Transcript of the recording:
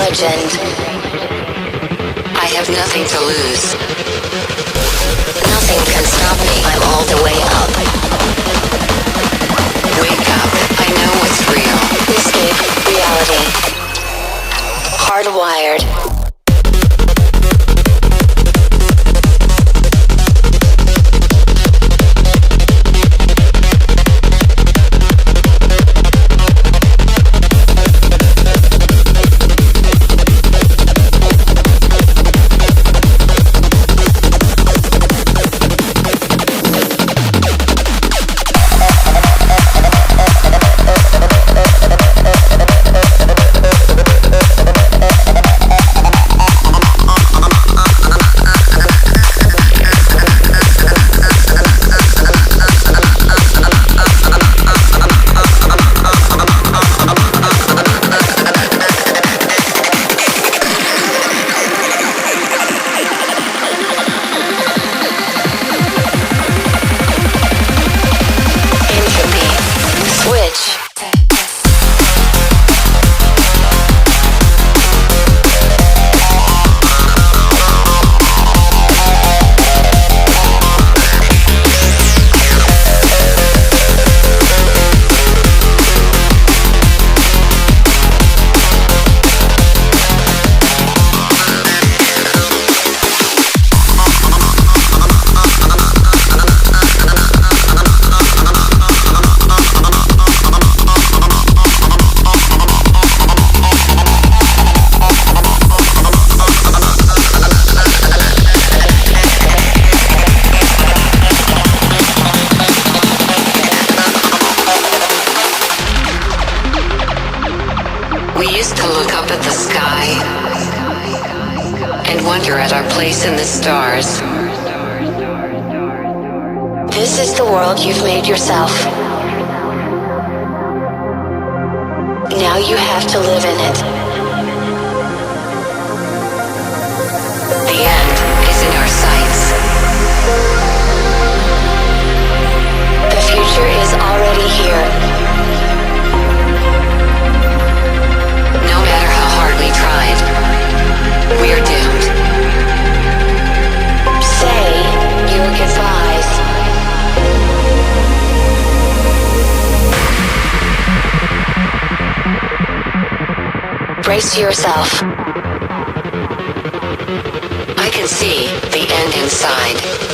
legend. I have nothing to lose. Nothing can stop me. I'm all the way up. Wake up. I know what's real. Escape reality. Hardwired. We used to look up at the sky and wonder at our place in the stars. This is the world you've made yourself. Now you have to live in it. The end is in our sights. The future is already here. We tried. We're doomed. Say your goodbyes. Brace yourself. I can see the end inside.